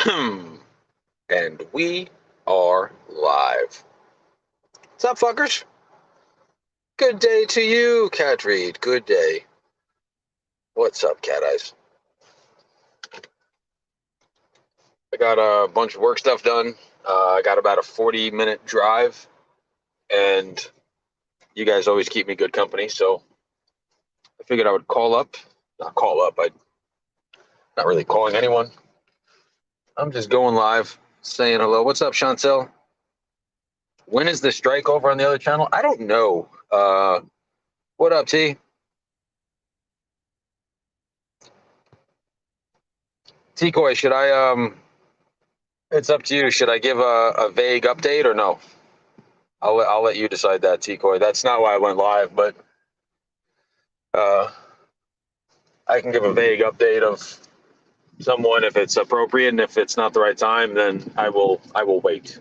And we are live. What's up, fuckers? Good day to you, Cat Reed. Good day. What's up, Cat Eyes? I got a bunch of work stuff done. I got about a 40-minute drive, and you guys always keep me good company, so I figured I would call up. Not call up. I'm not really calling anyone. I'm just going live, saying hello. What's up, Chantel? When is the strike over on the other channel? I don't know. What up, T? T-Coy, should I it's up to you. Should I give a vague update or no? I'll let you decide that, T-Coy. That's not why I went live, but I can give a vague update of someone if it's appropriate, and if it's not the right time, then I will wait.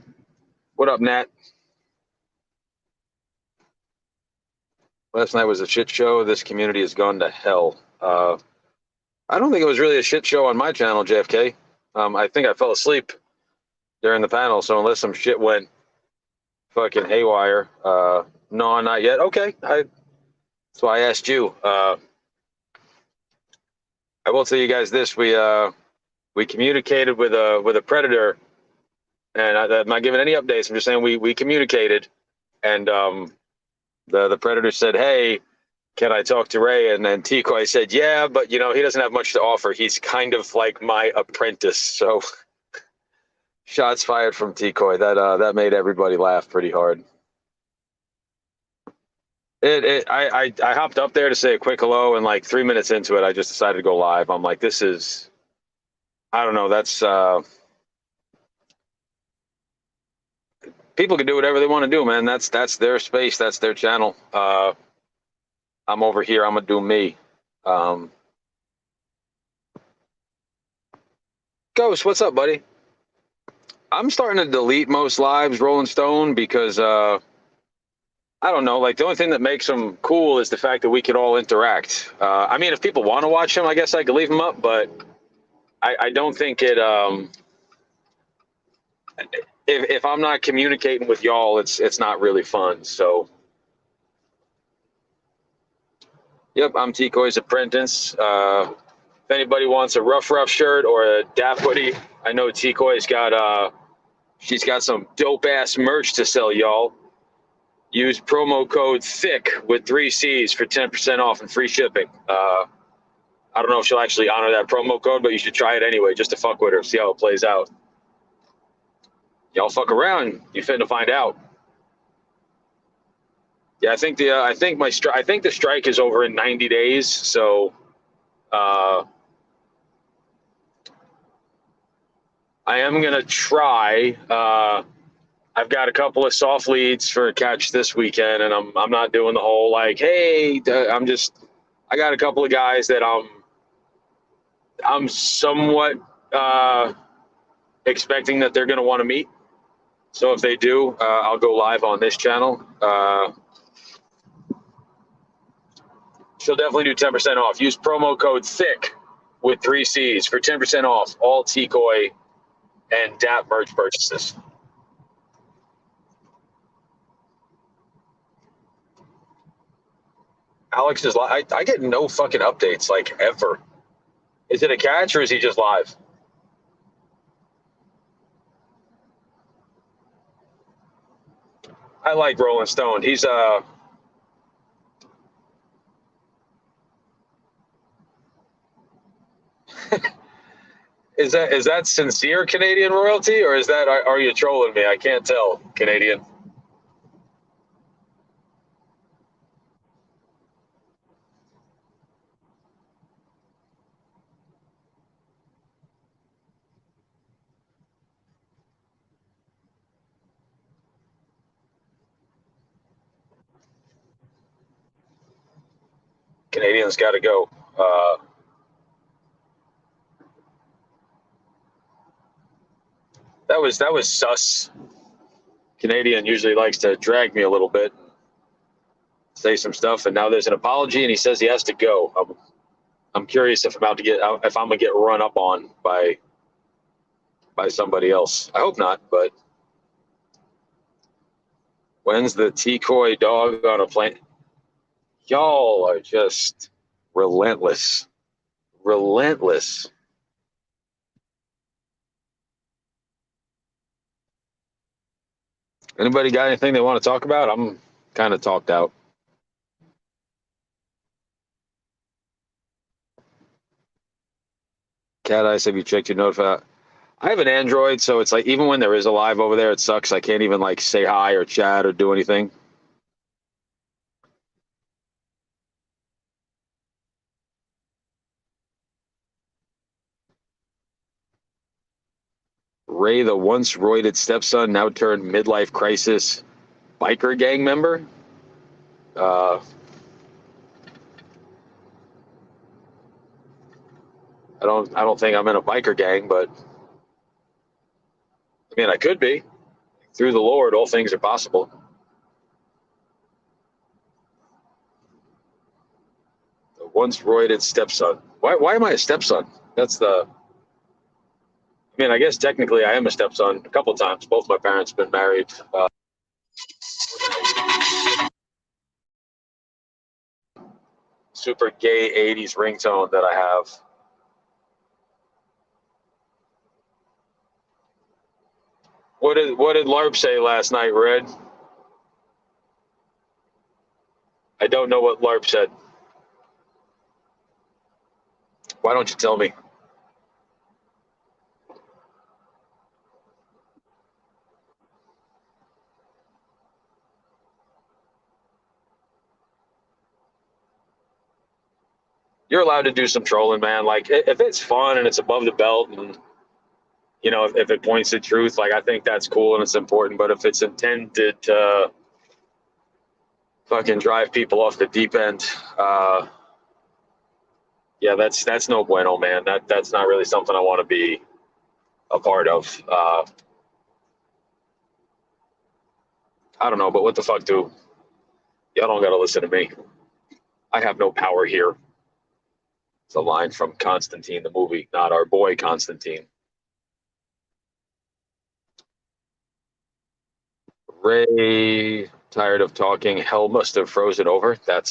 What up, Nat? Last night was a shit show. This community has gone to hell. I don't think it was really a shit show on my channel, JFK. I think I fell asleep during the panel, so unless some shit went fucking haywire, no, not yet. Okay, that's why I asked you. I will tell you guys this: we communicated with a predator, and I'm not giving any updates. I'm just saying we communicated, and the predator said, "Hey, can I talk to Ray?" And then T-Coy said, "Yeah, but he doesn't have much to offer. He's kind of like my apprentice." So shots fired from T-Coy. That made everybody laugh pretty hard. I hopped up there to say a quick hello, and like 3 minutes into it, I just decided to go live. I'm like, this is, I don't know. That's people can do whatever they want to do, man. That's their space. That's their channel. I'm over here. I'm gonna do me. Ghost, what's up, buddy? I'm starting to delete most lives, Rolling Stone, because I don't know. Like, the only thing that makes them cool is the fact that we could all interact. I mean, if people want to watch them, I guess I could leave them up, but I don't think it. If I'm not communicating with y'all, it's not really fun. So, yep, I'm T-Coy's apprentice. If anybody wants a rough shirt or a DAP hoodie, I know T-Coy's got she's got some dope ass merch to sell, y'all. Use promo code THICK with 3 C's for 10% off and free shipping. I don't know if she'll actually honor that promo code, but you should try it anyway, just to fuck with her, see how it plays out. Y'all fuck around, you finna find out. Yeah, I think the strike is over in 90 days. So, I am gonna try. I've got a couple of soft leads for a catch this weekend, and I'm not doing the whole like, hey, I got a couple of guys that I'm somewhat expecting that they're gonna want to meet. So if they do, I'll go live on this channel. She'll definitely do 10% off. Use promo code THICK with 3 C's for 10% off all T-Coy and DAP merch purchases. Alex is live. I get no fucking updates, like, ever. Is it a catch or is he just live? I like Rolling Stone. He's is that sincere Canadian royalty, or is that are you trolling me? I can't tell, Canadian. Canadians got to go. That was sus. Canadian usually likes to drag me a little bit, say some stuff, and now there's an apology, and he says he has to go. I'm curious if I'm gonna get run up on by by somebody else. I hope not, but when's the decoy dog on a plane? Y'all are just relentless. Relentless. Anybody got anything they want to talk about? I'm kind of talked out. Cat Eyes, have you checked your notify? I have an Android, so it's like even when there is a live over there, it sucks. I can't even like say hi or chat or do anything. Ray, the once roided stepson, now turned midlife crisis biker gang member. Uh, I don't think I'm in a biker gang, but I mean, I could be. Through the Lord, all things are possible. The once roided stepson. Why am I a stepson? That's the. I mean, I guess technically I am a stepson a couple times. Both my parents have been married. Super gay 80s ringtone that I have. What did LARP say last night, Red? I don't know what LARP said. Why don't you tell me? You're allowed to do some trolling, man. Like if it's fun and it's above the belt, and you know if it points to truth, like I think that's cool and it's important. But if it's intended to fucking drive people off the deep end, yeah, that's no bueno, man. That's not really something I want to be a part of. I don't know, but what the fuck, do y'all don't gotta listen to me. I have no power here. It's a line from Constantine, the movie, not our boy Constantine. Ray, tired of talking. Hell must have frozen over. That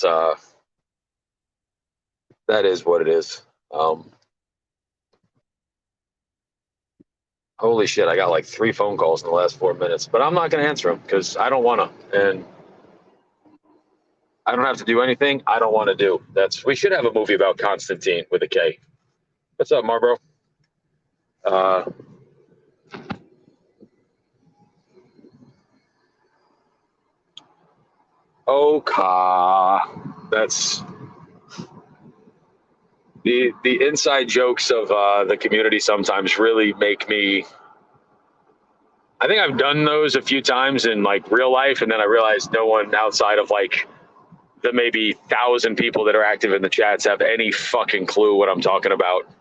is what it is. Holy shit, I got like 3 phone calls in the last 4 minutes, but I'm not going to answer them because I don't want to. And I don't have to do anything I don't want to do. We should have a movie about Constantine with a K. What's up, Marlboro? That's the inside jokes of the community sometimes really make me. I think I've done those a few times in like real life, and then I realized no one outside of like the maybe 1,000 people that are active in the chats have any fucking clue what I'm talking about. I'm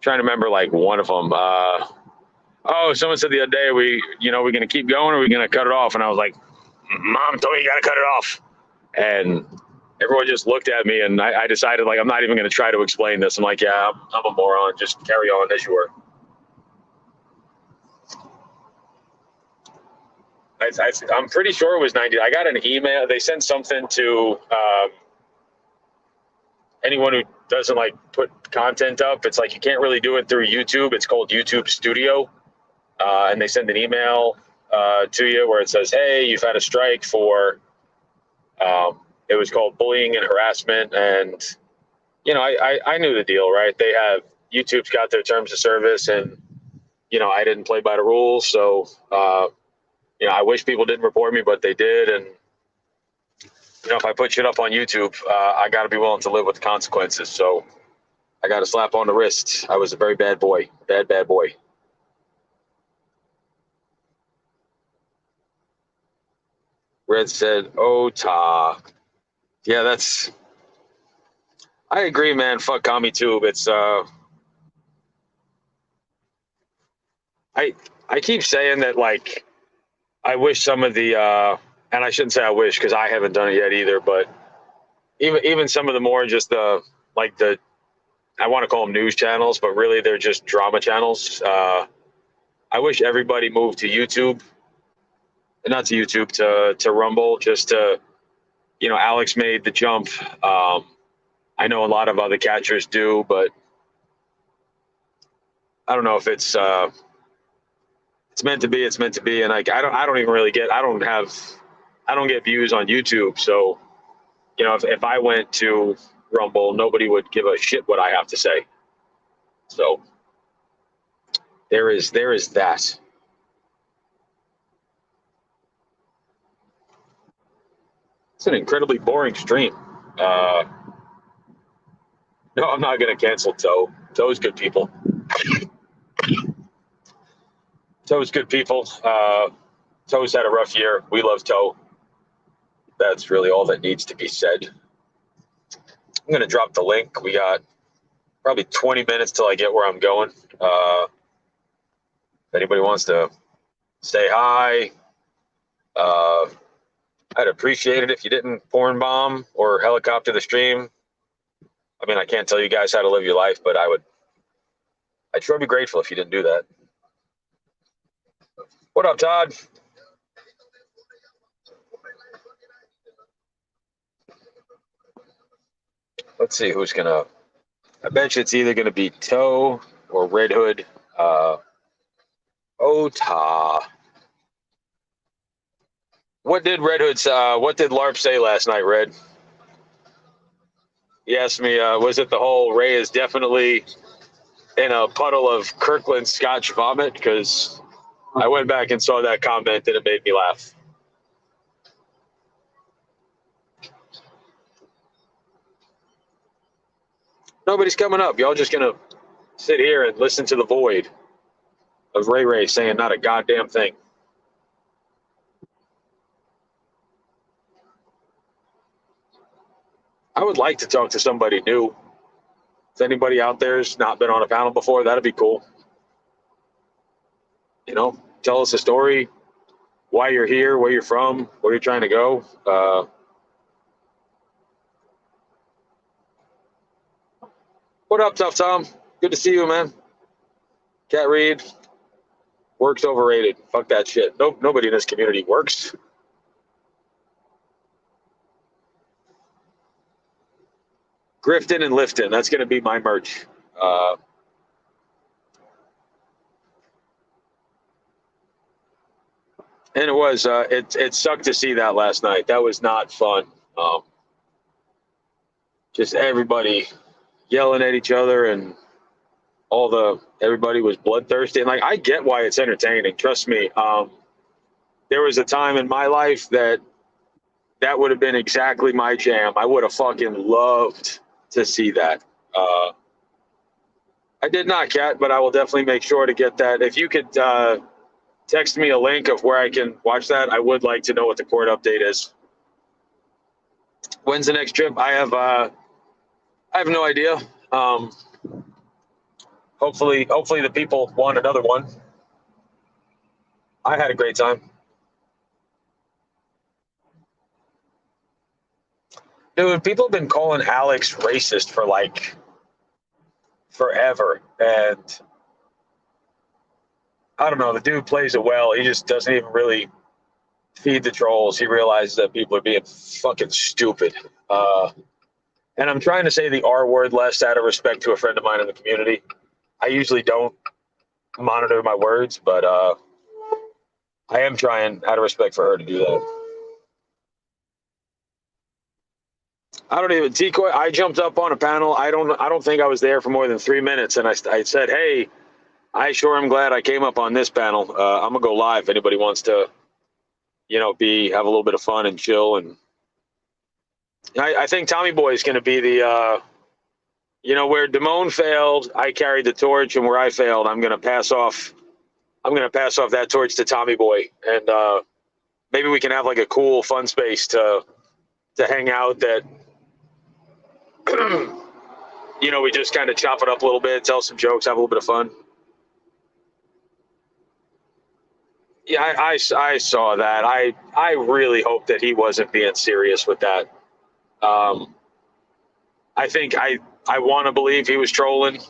trying to remember like one of them. Oh, someone said the other day, we're going to keep going or we're going to cut it off. And I was like, Mom told me you got to cut it off. And everyone just looked at me, and I decided like I'm not even going to try to explain this. I'm like, yeah, I'm a moron. Just carry on as you were. I'm pretty sure it was 90. I got an email. They sent something to anyone who doesn't like put content up. It's like you can't really do it through YouTube. It's called YouTube Studio. And they send an email to you where it says, hey, you've had a strike for, it was called bullying and harassment. And, I knew the deal, right? YouTube's got their terms of service, and, I didn't play by the rules. So, I wish people didn't report me, but they did. And, if I put shit up on YouTube, I got to be willing to live with the consequences. So I got a slap on the wrist. I was a very bad boy. Bad boy. Red said, oh, ta. Yeah, I agree, man. Fuck CommiTube. It's, I keep saying that, like, I wish some of the, and I shouldn't say I wish because I haven't done it yet either, but even some of the more just I want to call them news channels, but really they're just drama channels. I wish everybody moved to YouTube, not to YouTube, to Rumble, just to, Alex made the jump. I know a lot of other catchers do, but I don't know if it's meant to be. It's meant to be, and like I don't even really get. I don't get views on YouTube, so if I went to Rumble, nobody would give a shit what I have to say. So there is that. It's an incredibly boring stream. No, I'm not going to cancel Toe. Toe's good people. Toe's good people. Toe's had a rough year. We love Toe. That's really all that needs to be said. I'm going to drop the link. We got probably 20 minutes till I get where I'm going. If anybody wants to say hi, I'd appreciate it if you didn't porn bomb or helicopter the stream. I mean, I can't tell you guys how to live your life, but I'd sure be grateful if you didn't do that. What up, Todd? Let's see who's gonna. I bet you it's either gonna be Toe or Red Hood. Ota. What did Red Hood? What did LARP say last night, Red? He asked me, was it the whole Ray is definitely in a puddle of Kirkland Scotch vomit? Because I went back and saw that comment and it made me laugh. Nobody's coming up. Y'all just gonna sit here and listen to the void of Ray saying not a goddamn thing. I would like to talk to somebody new. If anybody out there's not been on a panel before, that'd be cool. Tell us a story, why you're here, where you're from, where you're trying to go. What up, Tough Tom? Good to see you, man. Cat Reed, work's overrated. Fuck that shit. Nope, nobody in this community works. Grifting and lifting. That's going to be my merch. And it was, it sucked to see that last night. That was not fun. Just everybody yelling at each other and everybody was bloodthirsty. And like, I get why it's entertaining. Trust me. There was a time in my life that would have been exactly my jam. I would have fucking loved to see that. I did not, Kat, but I will definitely make sure to get that. If you could text me a link of where I can watch that, I would like to know what the court update is. When's the next trip? I have no idea. Hopefully the people want another one. I had a great time. Dude, people have been calling Alex racist for like forever. And I don't know, the dude plays it well. He just doesn't even really feed the trolls. He realizes that people are being fucking stupid. And I'm trying to say the R word less out of respect to a friend of mine in the community. I usually don't monitor my words, but I am trying out of respect for her to do that. I don't even, Decoy, I jumped up on a panel. I don't think I was there for more than 3 minutes. And I said, hey, I sure am glad I came up on this panel. I'm gonna go live if anybody wants to, have a little bit of fun and chill. And I think Tommy Boy is gonna be the, where Damone failed, I carried the torch, and where I failed, I'm gonna pass off that torch to Tommy Boy, and maybe we can have like a cool, fun space to hang out that. We just kind of chop it up a little bit, tell some jokes, have a little bit of fun. Yeah, I saw that. I really hope that he wasn't being serious with that. I think I want to believe he was trolling.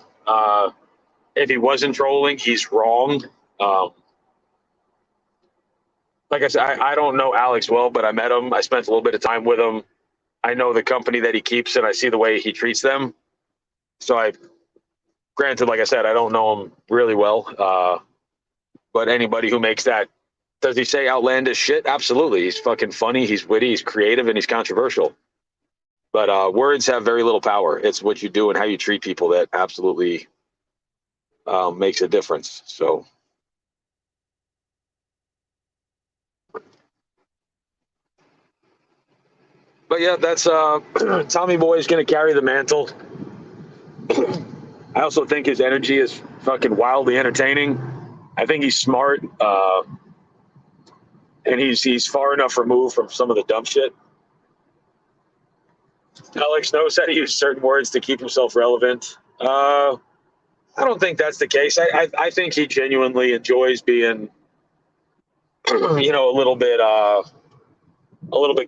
If he wasn't trolling, he's wrong. Um, like I said, I don't know Alex well, but I met him. I spent a little bit of time with him. I know the company that he keeps, and I see the way he treats them. So granted, like I said, I don't know him really well. But anybody who makes that, does he say outlandish shit? Absolutely. He's fucking funny. He's witty. He's creative, and he's controversial. But words have very little power. It's what you do and how you treat people that absolutely makes a difference. So, but yeah, that's Tommy Boy is going to carry the mantle. I also think his energy is fucking wildly entertaining. I think he's smart, and he's far enough removed from some of the dumb shit. Alex knows how to use certain words to keep himself relevant. I don't think that's the case. I think he genuinely enjoys being, a little bit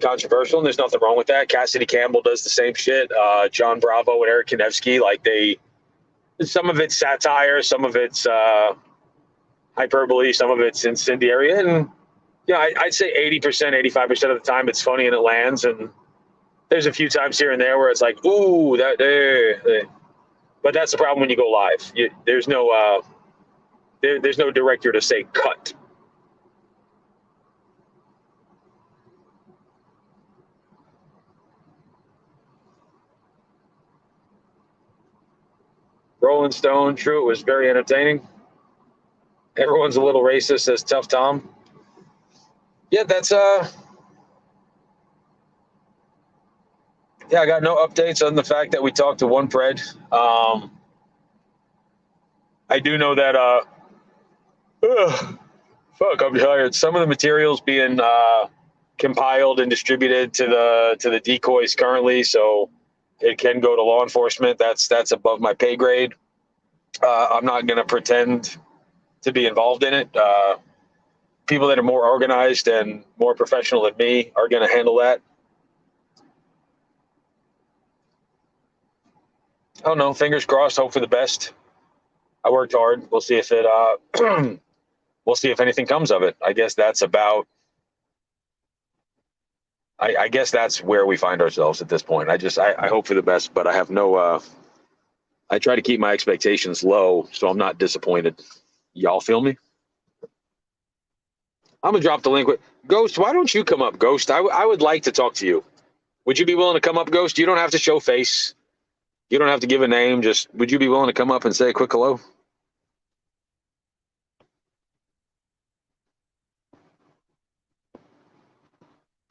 controversial, and there's nothing wrong with that. Cassidy Campbell does the same shit. John Bravo and Eric Konevsky, like some of it's satire, some of it's hyperbole, some of it's incendiary, and yeah, I'd say 80%, 85% of the time it's funny and it lands, and there's a few times here and there where it's like, ooh, but that's the problem when you go live. There's no director to say cut. Rolling Stone, true, it was very entertaining. Everyone's a little racist, says Tough Tom. Yeah, that's yeah, I got no updates on the fact that we talked to one Pred. I do know that fuck, I'm tired. Some of the materials being compiled and distributed to the decoys currently, so it can go to law enforcement. That's above my pay grade. I'm not going to pretend to be involved in it. People that are more organized and more professional than me are going to handle that. I don't know. Fingers crossed. Hope for the best. I worked hard. We'll see if it. We'll see if anything comes of it. I guess that's about. I guess that's where we find ourselves at this point. I hope for the best, but I have no. I try to keep my expectations low, so I'm not disappointed. Y'all feel me? I'm gonna drop the link with Ghost. Why don't you come up, Ghost? I would like to talk to you. Would you be willing to come up, Ghost? You don't have to show face. You don't have to give a name. Just would you be willing to come up and say a quick hello?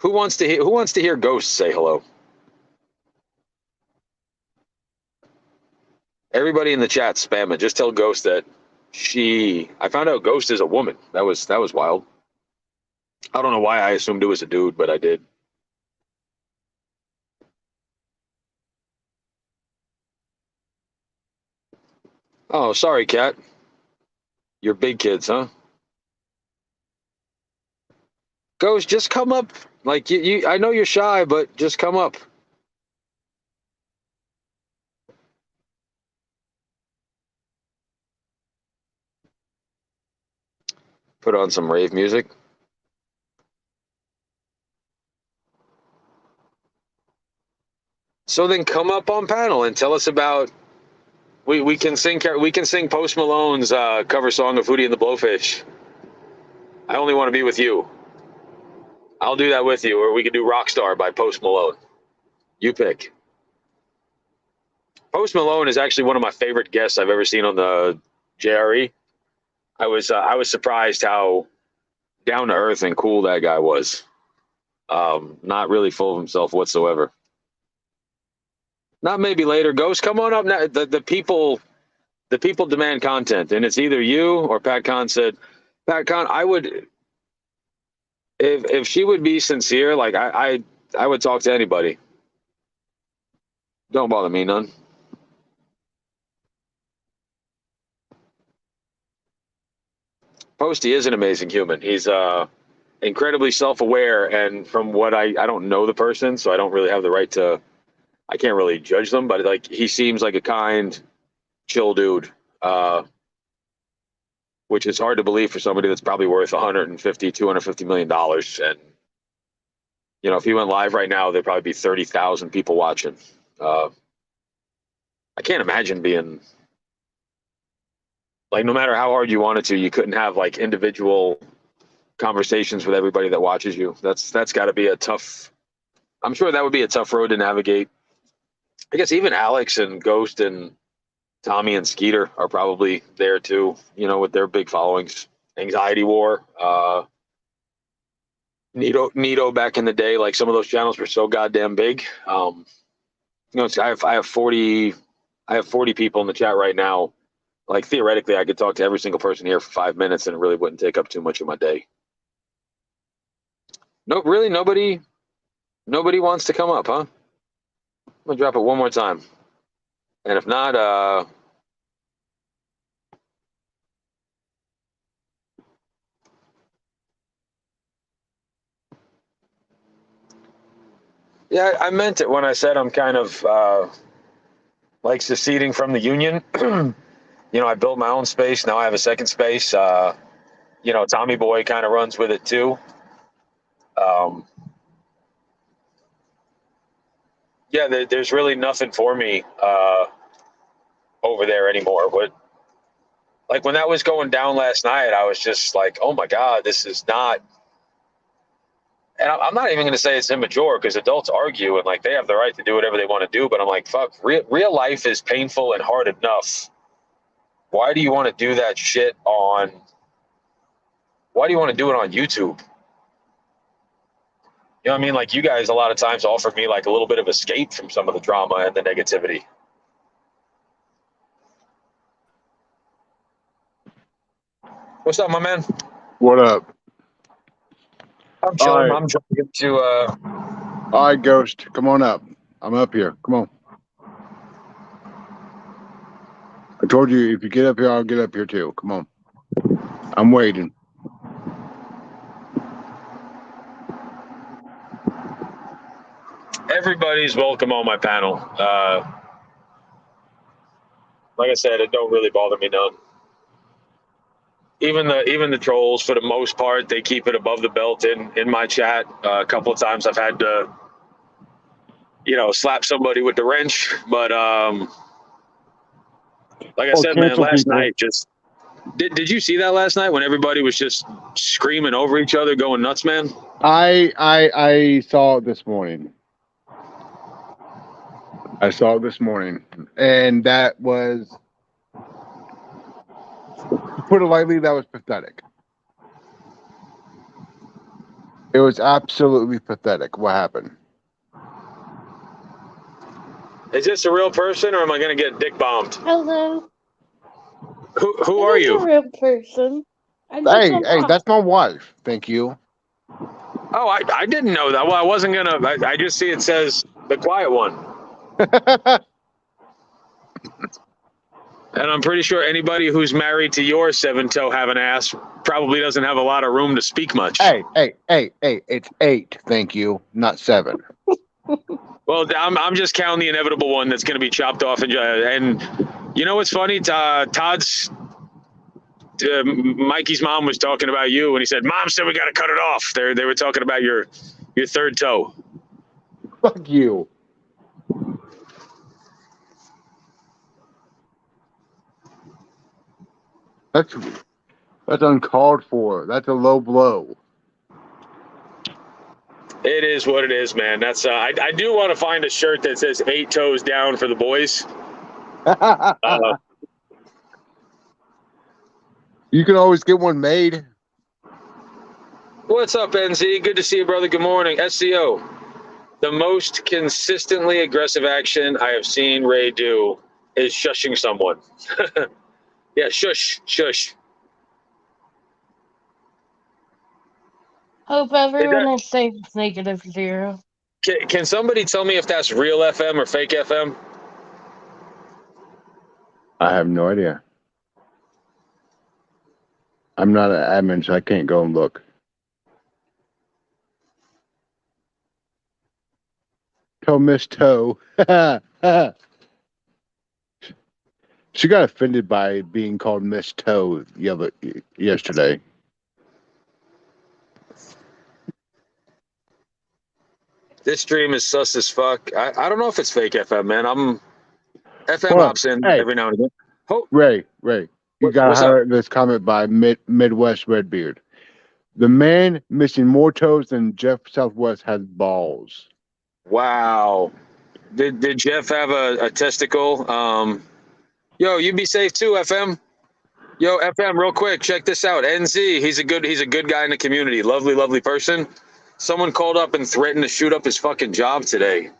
Who wants to hear Ghost say hello? Everybody in the chat spam it. Just tell Ghost that I found out Ghost is a woman. That was wild. I don't know why I assumed it was a dude, but I did. Oh, sorry, Cat. You're big kids, huh? Ghost, just come up. Like you I know you're shy, but just come up. Put on some rave music. So then come up on panel and tell us about we can sing Post Malone's cover song of Hootie and the Blowfish. I only want to be with you. I'll do that with you, or we could do Rockstar by Post Malone. You pick. Post Malone is actually one of my favorite guests I've ever seen on the JRE. I was surprised how down to earth and cool that guy was. Not really full of himself whatsoever. Not maybe later. Ghost, come on up now. The people demand content, and it's either you or Pat Kahn said. Pat Kahn, I would if she would be sincere, like I would talk to anybody. Don't bother me none. Posty is an amazing human. He's incredibly self-aware, and from what I don't know the person, so I don't really have the right to. I can't really judge them, but like he seems like a kind, chill dude. which is hard to believe for somebody that's probably worth 150, $250 million. And, you know, if he went live right now, there'd probably be 30,000 people watching. I can't imagine being like, no matter how hard you wanted to, you couldn't have like individual conversations with everybody that watches you. That's got to be a tough. I'm sure that would be a tough road to navigate. I guess even Alex and Ghost and Tommy and Skeeter are probably there too, you know, with their big followings. Anxiety War, Nito back in the day, like some of those channels were so goddamn big. You know, I have 40 people in the chat right now. Like theoretically, I could talk to every single person here for 5 minutes, and it really wouldn't take up too much of my day. No, really, nobody wants to come up, huh? I'm gonna drop it one more time, and if not, yeah, I meant it when I said I'm kind of like seceding from the union. You know, I built my own space. Now I have a second space. You know, Tommy Boy kind of runs with it too. Yeah, there's really nothing for me over there anymore. But like when that was going down last night, I was just like, oh my God, this is not. And I'm not even going to say it's immature because adults argue and like they have the right to do whatever they want to do. But I'm like, fuck, real life is painful and hard enough. Why do you want to do that shit on? Why do you want to do it on YouTube? You know what I mean? Like you guys a lot of times offer me like a little bit of escape from some of the drama and the negativity. What's up, my man? What up? I'm chilling. All right. I'm trying to get to All right, Ghost, come on up. I'm up here. Come on. I told you if you get up here, I'll get up here too. Come on. I'm waiting. everybody's welcome on my panel. Like I said, it don't really bother me none. Even the trolls, for the most part, they keep it above the belt in my chat. A couple of times I've had to, you know, slap somebody with the wrench. But like I said, man, Cancel last people. night just did you see that last night when everybody was just screaming over each other, going nuts, man? I saw it this morning. I saw it this morning, and that was, to put it lightly, that was pathetic. It was absolutely pathetic. What happened? Is this a real person, or am I going to get dick bombed? Hello. Who are you? A real person. Hey, that's my wife. Thank you. Oh, I didn't know that. Well, I wasn't gonna. I just see it says the quiet one, and I'm pretty sure anybody who's married to your seven toe having ass probably doesn't have a lot of room to speak much. Hey, it's 8. Thank you, not 7. Well, I'm just counting the inevitable one that's going to be chopped off. And you know what's funny? Todd's Mikey's mom was talking about you, and he said, "Mom said we got to cut it off." They were talking about your third toe. Fuck you. That's uncalled for. That's a low blow. It is what it is, man. That's I do want to find a shirt that says 8 toes down for the boys. You can always get one made. What's up, NZ? Good to see you, brother. Good morning. SCO. The most consistently aggressive action I have seen Ray do is shushing someone. Yeah, shush. Hope everyone is safe with -0. Can somebody tell me if that's real FM or fake FM? I have no idea. I'm not an admin, so I can't go and look. Toe Miss Toe. She got offended by being called Miss Toe yesterday. This stream is sus as fuck. I don't know if it's fake FM, man. I'm FM Hold on. hops in Hey, every now and again. Oh, Ray, you got to what's up? highlight this comment by Midwest Redbeard. The man missing more toes than Jeff Southwest has balls. Wow. Did Jeff have a testicle? Yo, you be safe too, FM. Yo, FM, real quick, check this out. NZ, he's a good guy in the community. Lovely, lovely person. Someone called up and threatened to shoot up his fucking job today.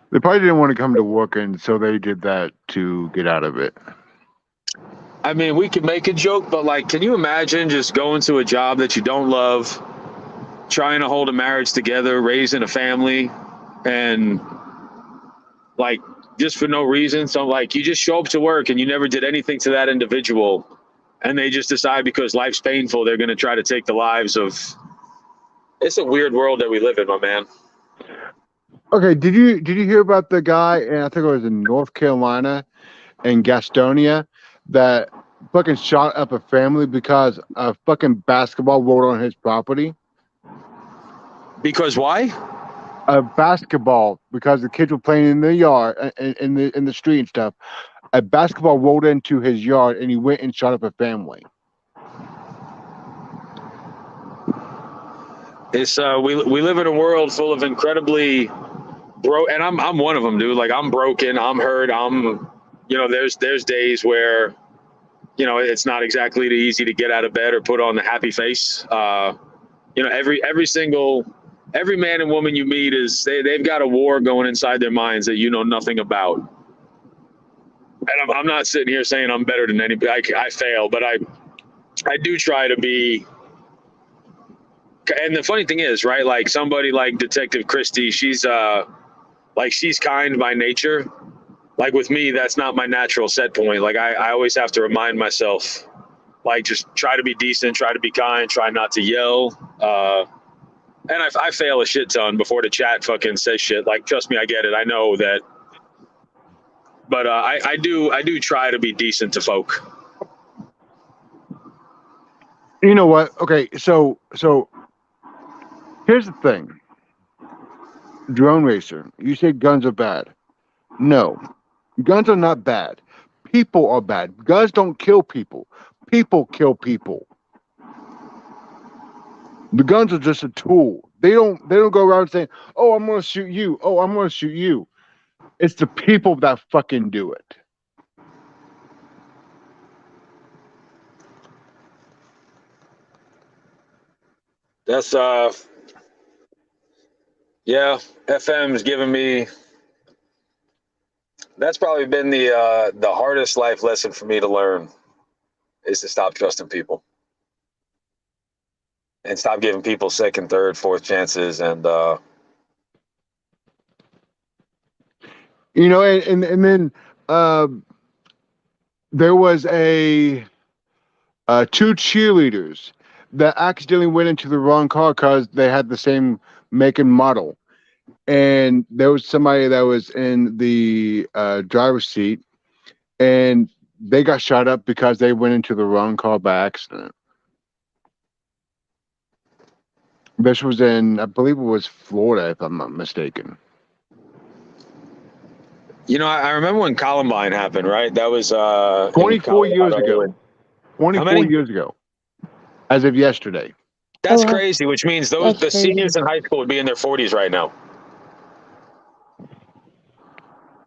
They probably didn't want to come to work, and so they did that to get out of it. I mean, we could make a joke, but like, can you imagine just going to a job that you don't love, trying to hold a marriage together, raising a family, and like just for no reason? So like, you just show up to work and you never did anything to that individual, and they just decide because life's painful, they're going to try to take the lives of. It's a weird world that we live in, my man. Okay, did you hear about the guy? And I think it was in North Carolina, in Gastonia, that fucking shot up a family because a fucking basketball rolled on his property. Because why? A basketball, because the kids were playing in the yard, in the street and stuff. A basketball rolled into his yard, and he went and shot up a family. It's we live in a world full of incredibly broke, and I'm one of them, dude. Like, I'm broken, I'm hurt, there's days where it's not exactly easy to get out of bed or put on the happy face. Every man and woman you meet they've got a war going inside their minds that you know nothing about. And I'm not sitting here saying I'm better than anybody. I fail, but I do try to be. And the funny thing is, right, like somebody like Detective Christie, she's kind by nature. Like with me, that's not my natural set point. Like I always have to remind myself, like, just try to be decent, try to be kind, try not to yell. And I fail a shit ton before the chat fucking says shit. Like, trust me, I get it. I know that. But I do try to be decent to folk. You know what? Okay, so here's the thing. Drone Racer, you say guns are bad. No, guns are not bad. People are bad. Guns don't kill people. People kill people. The guns are just a tool. They don't go around saying, "Oh, I'm gonna shoot you. Oh, I'm gonna shoot you." It's the people that fucking do it. That's yeah, FM's giving me. That's probably been the hardest life lesson for me to learn, is to stop trusting people and stop giving people second, third, fourth chances. And and then there was two cheerleaders that accidentally went into the wrong car because they had the same make and model. And there was somebody that was in the driver's seat, and they got shot up because they went into the wrong car by accident. This was in, I believe it was Florida, if I'm not mistaken. I remember when Columbine happened, right? That was 24 years ago. 24 many? years ago, as of yesterday. That's crazy, which means the crazy. seniors in high school would be in their 40s right now.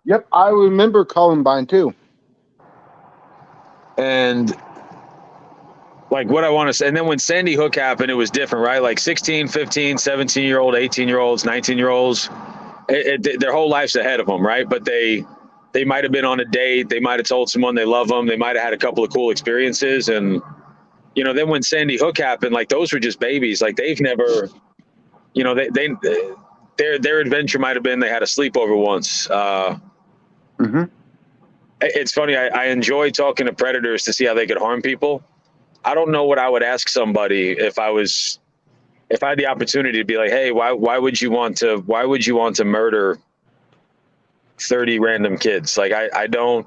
Yep, I remember Columbine too. And like, what I want to say, and then when Sandy Hook happened, it was different, right? Like 16, 15, 17-year-old, 18-year-olds, 19-year-olds, their whole life's ahead of them, right? But they might have been on a date. They might have told someone they love them. They might have had a couple of cool experiences. And, then when Sandy Hook happened, like, those were just babies. Like, they've never, their adventure might have been they had a sleepover once. It's funny. I enjoy talking to predators to see how they could harm people. I don't know what I would ask somebody if I had the opportunity to be like, hey, why would you want to murder 30 random kids? Like, I don't.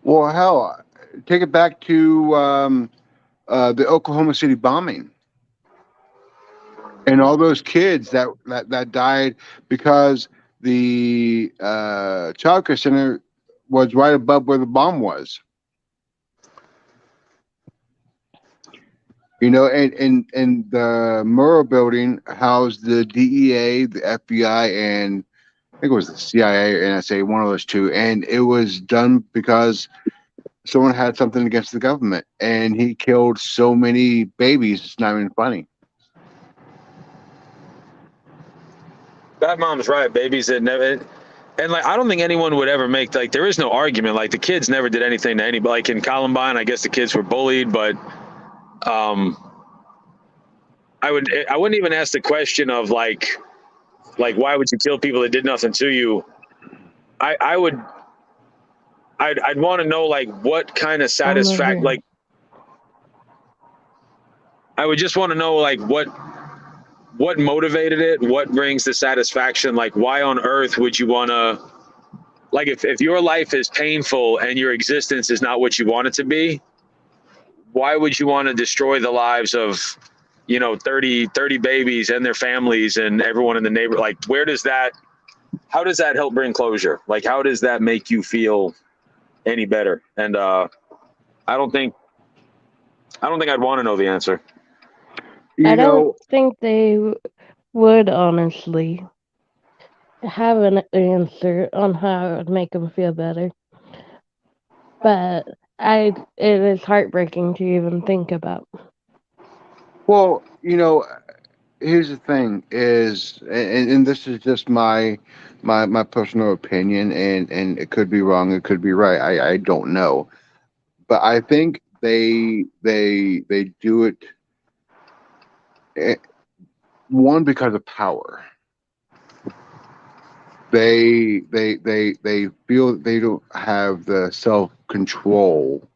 Well, hell, take it back to the Oklahoma City bombing and all those kids that died because the child care center was right above where the bomb was. You know, and the Murrah building housed the DEA, the FBI, and I think it was the CIA or NSA, one of those two. And it was done because someone had something against the government, and he killed so many babies. It's not even funny. That mom's right. Babies that never, and like I don't think anyone would ever make like there is no argument. Like the kids never did anything to anybody. Like in Columbine, I guess the kids were bullied, but um, I wouldn't even ask the question of like why would you kill people that did nothing to you? I would I'd want to know like what kind of I'm over satisfaction. here. Like I would just want to know like what motivated it, what brings the satisfaction. Like why on earth would you want to, like if your life is painful and your existence is not what you want it to be, why would you want to destroy the lives of 30 babies and their families and everyone in the neighborhood? Like how does that help bring closure? Like how does that make you feel any better? And I don't think I'd want to know the answer. You I don't know, think they would honestly have an answer on how it would make them feel better. But it is heartbreaking to even think about. well, here's the thing: is and this is just my personal opinion, and it could be wrong, it could be right. I don't know, but I think they do it eh, one because of power. They feel they don't have the self control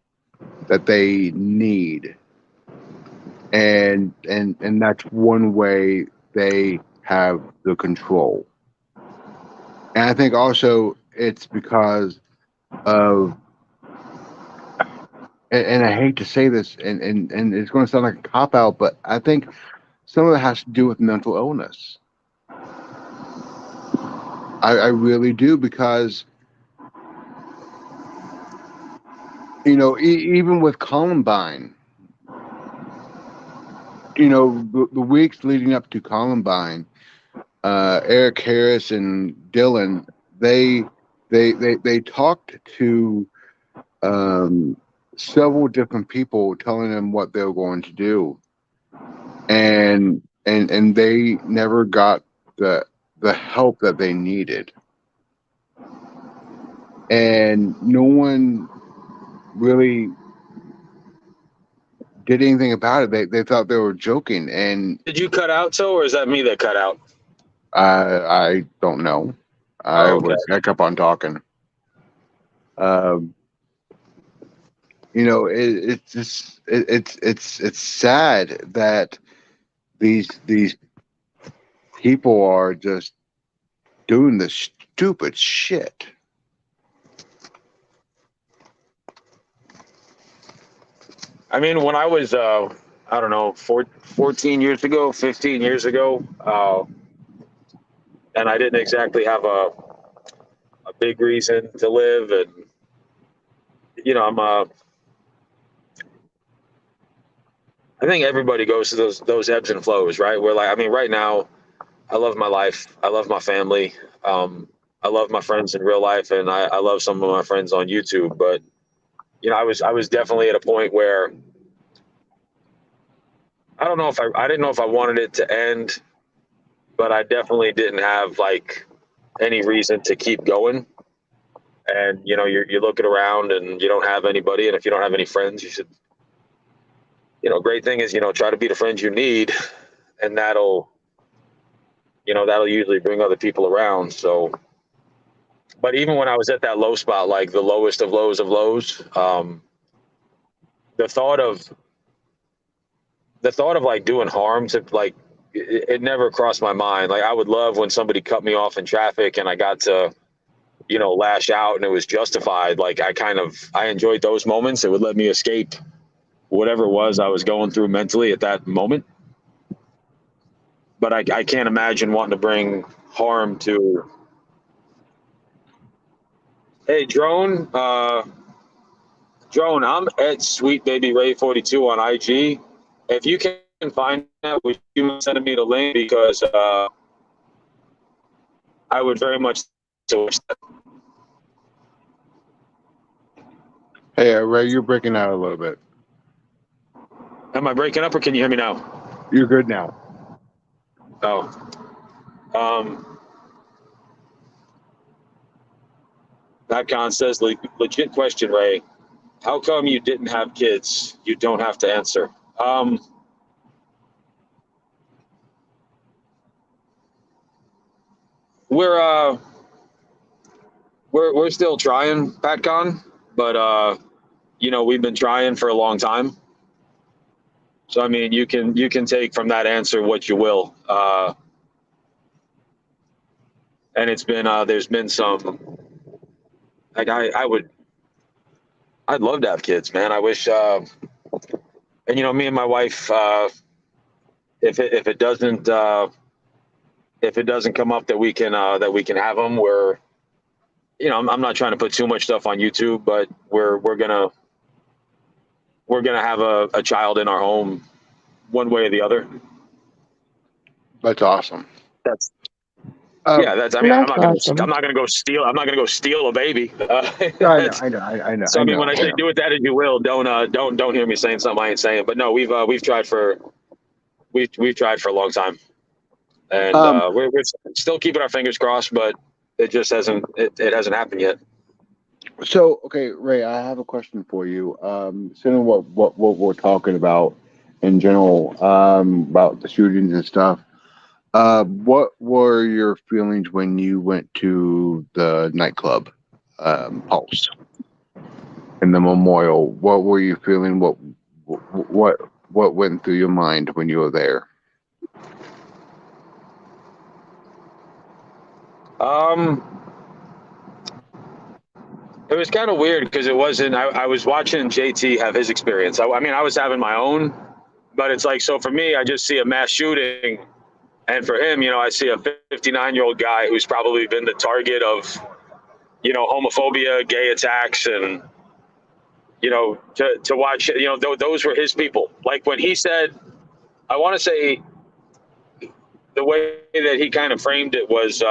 that they need, and that's one way they have the control. And I think also it's because of, and I hate to say this, and it's going to sound like a cop out, but I think some of it has to do with mental illness. I really do, because even with Columbine, the weeks leading up to Columbine, Eric Harris and Dylan, they they talked to um, several different people, telling them what they were going to do, and they never got the help that they needed, and no one really did anything about it. They thought they were joking, and Did you cut out, or is that me that cut out? I don't know. Oh, okay. I kept on talking. Um, it's just it's sad that these people are just doing this stupid shit. I mean, when I was, I don't know, 14 years ago, 15 years ago, and I didn't exactly have a big reason to live. And, I think everybody goes to those ebbs and flows, right? Where like, I mean, right now, I love my life. I love my family. I love my friends in real life, and I love some of my friends on YouTube. But, I was definitely at a point where I don't know if I didn't know if I wanted it to end, but I definitely didn't have like any reason to keep going. And you're looking around and you don't have anybody, and if you don't have any friends, you should, great thing is, try to be the friends you need, and that'll usually bring other people around. So, but even when I was at that low spot, like the lowest of lows, the thought of like doing harm to like it never crossed my mind. Like I would love when somebody cut me off in traffic and I got to lash out and it was justified. Like I enjoyed those moments. It would let me escape whatever it was I was going through mentally at that moment. But I can't imagine wanting to bring harm to. Hey, drone. I'm at Sweet Baby Ray 42 on IG. If you can find that, would you mind sending me the link because I would very much wish that. Hey, Ray, you're breaking out a little bit. Am I breaking up or can you hear me now? You're good now. Oh, Con says legit question, Ray. How come you didn't have kids? You don't have to answer. We're we're still trying, Con, but we've been trying for a long time. So I mean, you can take from that answer what you will. And it's been there's been some like I'd love to have kids, man. I wish and me and my wife if it doesn't come up that we can have them, we're I'm not trying to put too much stuff on YouTube, but we're gonna have a child in our home one way or the other. That's awesome. That's Um, yeah. That's I mean That's awesome. I'm not gonna go steal a baby. I know. So I mean, when I say do it that as you will, don't hear me saying something I ain't saying. But no, we've tried for we've tried for a long time, and we're still keeping our fingers crossed, but it just hasn't hasn't happened yet. So, okay, Ray, I have a question for you. Similar what we're talking about in general, about the shootings and stuff. What were your feelings when you went to the nightclub, Pulse, in the memorial? What were you feeling? What went through your mind when you were there? It was kind of weird because it wasn't. I was watching JT have his experience. I mean, I was having my own, but it's like so for me. I just see a mass shooting, and for him, I see a 59-year-old guy who's probably been the target of, homophobia, gay attacks, and to watch. Those were his people. Like when he said, I want to say, the way that he kind of framed it was.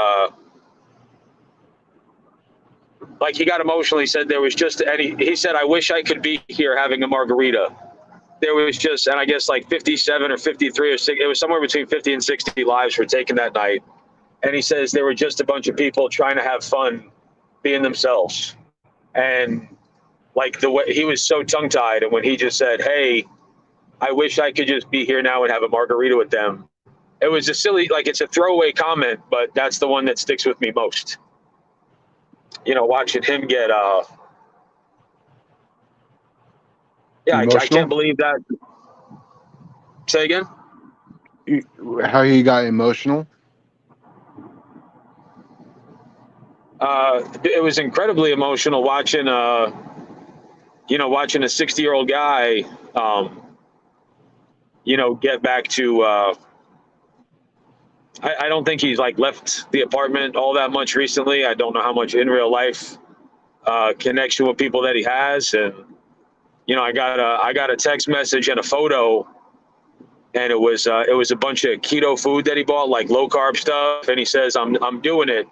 Like he got emotional. He said there was just he said, I wish I could be here having a margarita. There was just, and I guess like 57 or 53 or 60, it was somewhere between 50 and 60 lives were taken that night. And he says there were just a bunch of people trying to have fun being themselves. And like the way he was so tongue tied. And when he just said, hey, I wish I could just be here now and have a margarita with them. It was a silly, like it's a throwaway comment, but that's the one that sticks with me most. Watching him get I can't believe that. Say again. How he got emotional? It was incredibly emotional watching watching a 60-year-old guy get back to I don't think he's like left the apartment all that much recently. I don't know how much in real life connection with people that he has, and I got a text message and a photo, and it was a bunch of keto food that he bought, like low carb stuff, and he says I'm doing it,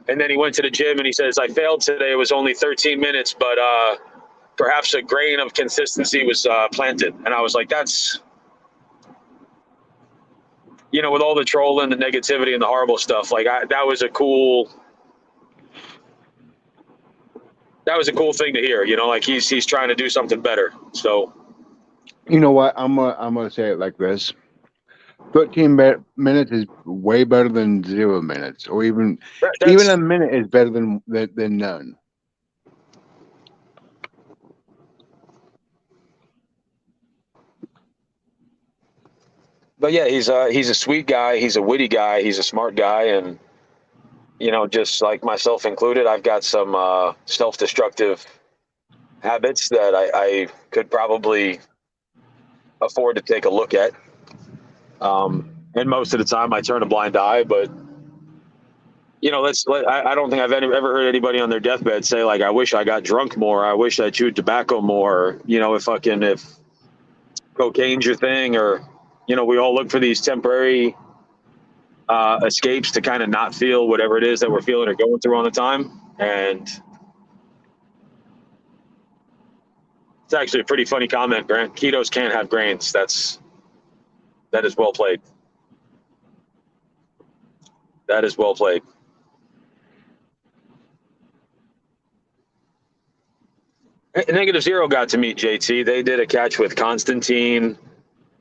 and then he went to the gym and he says I failed today. It was only 13 minutes, but perhaps a grain of consistency was planted, and I was like, that's with all the trolling, the negativity, and the horrible stuff, like that was a cool thing to hear. Like he's trying to do something better. So, you know what? I'm gonna say it like this: 13 minutes is way better than 0 minutes, or even a minute is better than none. But yeah, he's a sweet guy. He's a witty guy. He's a smart guy, and just like myself included, I've got some self-destructive habits that I could probably afford to take a look at. And most of the time, I turn a blind eye. But I don't think I've ever heard anybody on their deathbed say like, "I wish I got drunk more. I wish I chewed tobacco more." If cocaine's your thing, or we all look for these temporary escapes to kind of not feel whatever it is that we're feeling or going through all the time. And it's actually a pretty funny comment, Grant. Ketos can't have grains. That is well played. That is well played. Negative Zero got to meet JT. They did a catch with Constantine,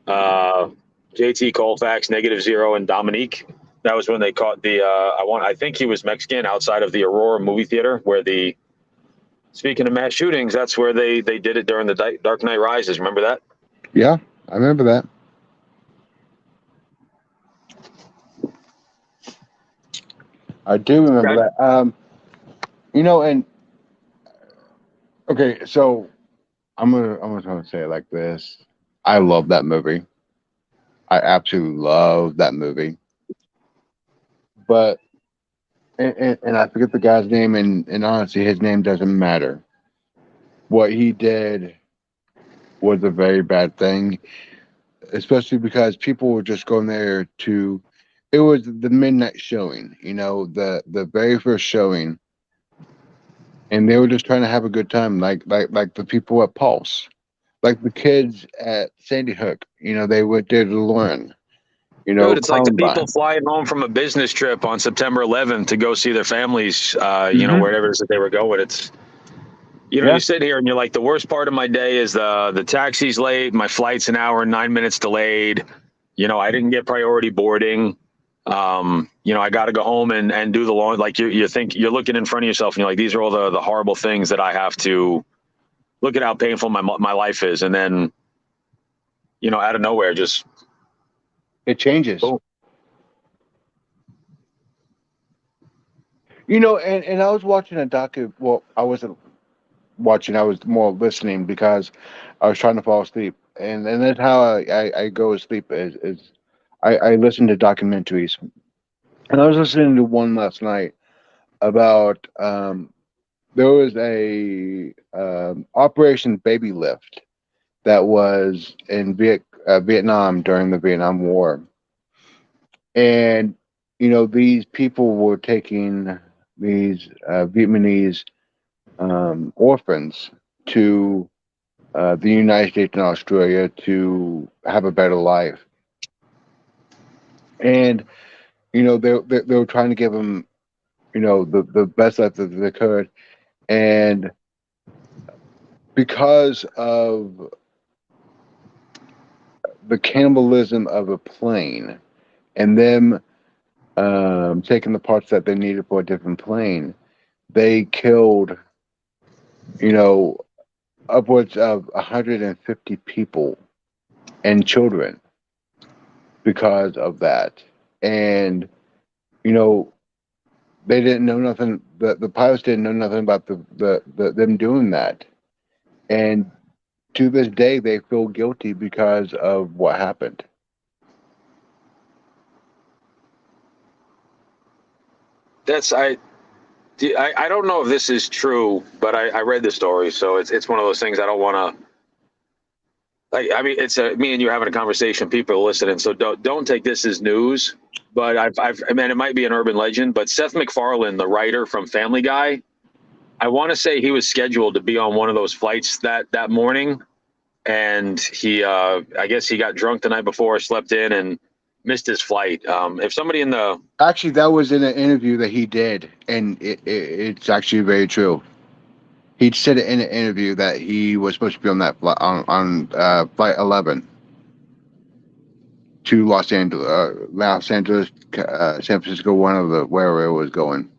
JT Colfax, Negative Zero, and Dominique. That was when they caught the I think he was Mexican, outside of the Aurora movie theater, where speaking of mass shootings, that's where they did it during the Dark Knight Rises. Remember that? Yeah, I remember that. I do remember Okay. that. And okay, so I'm gonna say it like this. I love that movie. I absolutely love that movie. But and I forget the guy's name, and honestly, his name doesn't matter. What he did was a very bad thing, especially because people were just going there to. It was the midnight showing, the very first showing, and they were just trying to have a good time, like the people at Pulse, like the kids at Sandy Hook. They went there to learn. Dude, it's like the people Columbine. flying home from a business trip on September 11th to go see their families, wherever it is that they were going. It's, Yeah, you sit here and you're like, the worst part of my day is the taxi's late, my flight's an hour and 9 minutes delayed. I didn't get priority boarding. I got to go home and do the long, like you think you're looking in front of yourself and you're like, these are all the horrible things that I have to look at how painful my life is. And then, out of nowhere, just it changes. boom. And I was watching a docu. Well, I wasn't watching. I was more listening because I was trying to fall asleep, and that's how I go to sleep. Is I listen to documentaries, and I was listening to one last night about there was a Operation Baby Lift that was in Vietnam during the Vietnam War, and these people were taking these Vietnamese orphans to the United States and Australia to have a better life. And they were trying to give them the best life that they could. And because of the cannibalism of a plane and them taking the parts that they needed for a different plane, they killed upwards of 150 people and children because of that. And you know they didn't know nothing. The pilots didn't know nothing about the them doing that. And to this day, they feel guilty because of what happened. That's I don't know if this is true, but I read the story, so it's one of those things I don't want to. Like, I mean, it's me and you having a conversation. People are listening, so don't take this as news. But I mean, it might be an urban legend. But Seth MacFarlane, the writer from Family Guy, I want to say he was scheduled to be on one of those flights that morning, and he I guess he got drunk the night before, slept in, and missed his flight. If somebody in the Actually, that was in an interview that he did, and it's actually very true. He said it in an interview that he was supposed to be on that on flight 11 to Los Angeles, San Francisco, one of the wherever it was going.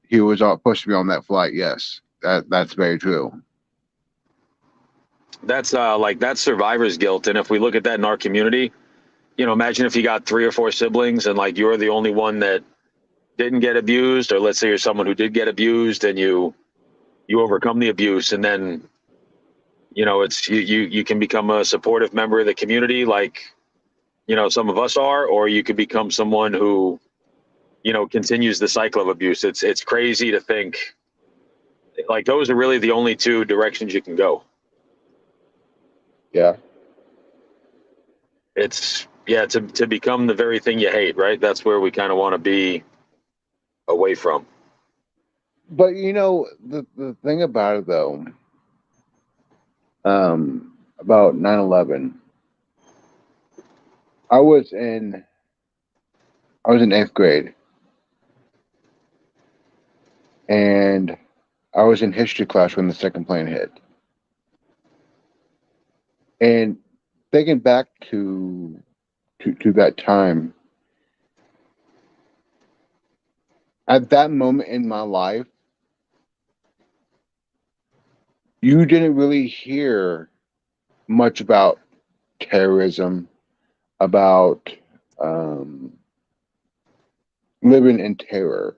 He was supposed to be on that flight. Yes, that's very true. that's like that's survivor's guilt, and if we look at that in our community, imagine if you got 3 or 4 siblings and like you're the only one that didn't get abused, or let's say you're someone who did get abused and you overcome the abuse, and then it's you can become a supportive member of the community, like some of us are, or you could become someone who continues the cycle of abuse. It's crazy to think like those are really the only two directions you can go. Yeah. It's to become the very thing you hate, right? That's where we kind of want to be away from. But the thing about it though, about 9/11, I was in 8th grade, and I was in history class when the second plane hit. And thinking back to that time, at that moment in my life, you didn't really hear much about terrorism, about living in terror.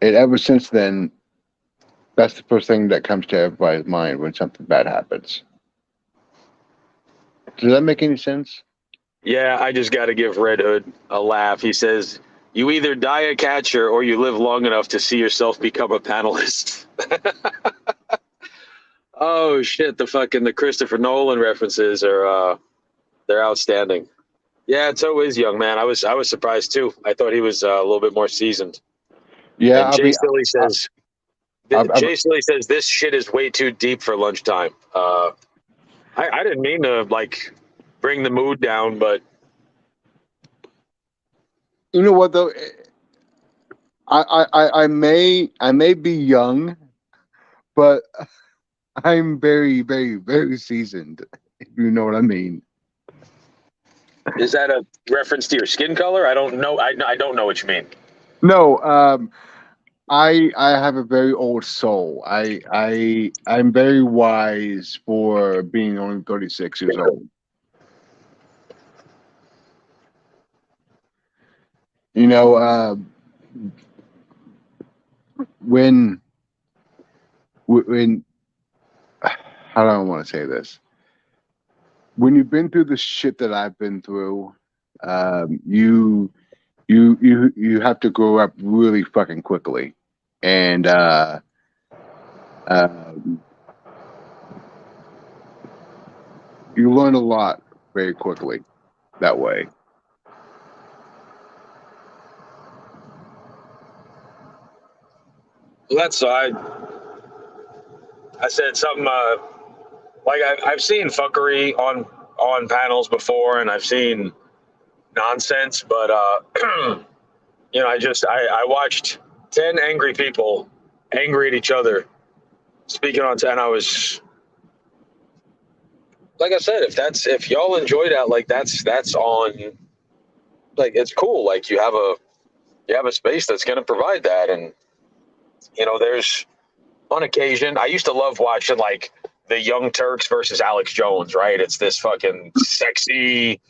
And ever since then, that's the first thing that comes to everybody's mind when something bad happens. Does that make any sense? Yeah, I just got to give Red Hood a laugh. He says, "You either die a catcher or you live long enough to see yourself become a panelist." Oh shit! The Christopher Nolan references are they're outstanding. Yeah, it's always young man. I was surprised too. I thought he was a little bit more seasoned. Yeah, And I Jay mean, Silly says, I, this shit is way too deep for lunchtime. I didn't mean to like bring the mood down, but you know what though, I may be young, but I'm very, very, very seasoned. If you know what I mean. is that a reference to your skin color? I don't know. I don't know what you mean. No, I have a very old soul. I'm very wise for being only 36 years old. You know, when when how do I want to say this? When you've been through the shit that I've been through, you have to grow up really fucking quickly, and um, you learn a lot very quickly that way. Well, that's I said something like I've seen fuckery on panels before, and I've seen nonsense, but I watched 10 angry people angry at each other speaking on 10. I was like I said, if y'all enjoy that, like that's on, like it's cool. Like you have a space that's going to provide that, and there's on occasion. I used to love watching like the Young Turks versus Alex Jones. Right? It's this fucking sexy,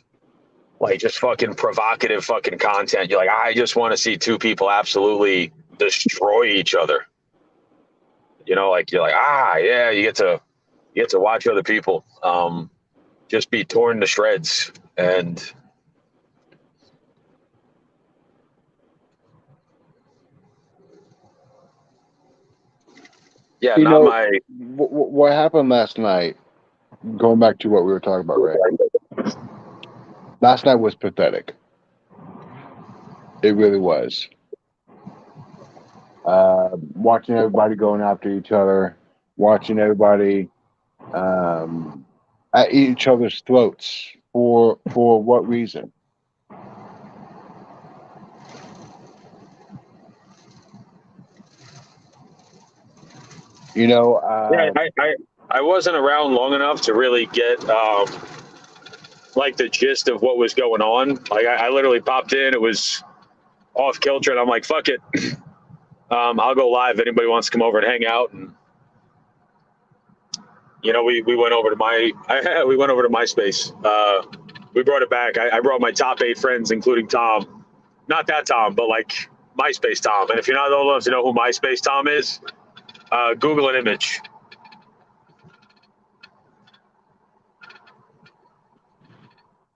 like just fucking provocative fucking content. You're like, I just want to see two people absolutely destroy each other. Like you're like, yeah, you get to watch other people just be torn to shreds. And yeah, You not know my. what happened last night. Going back to what we were talking about, Ray. Last night was pathetic. It really was. Watching everybody going after each other, watching everybody at each other's throats for what reason? You know, Yeah, I wasn't around long enough to really get like the gist of what was going on. Like I literally popped in, it was off kilter, and I'm like, fuck it. I'll go live if anybody wants to come over and hang out. And we went over to we went over to MySpace. We brought it back. I brought my top 8 friends, including Tom. Not that Tom, but like MySpace Tom. And if you're not old enough to know who MySpace Tom is, Google an image.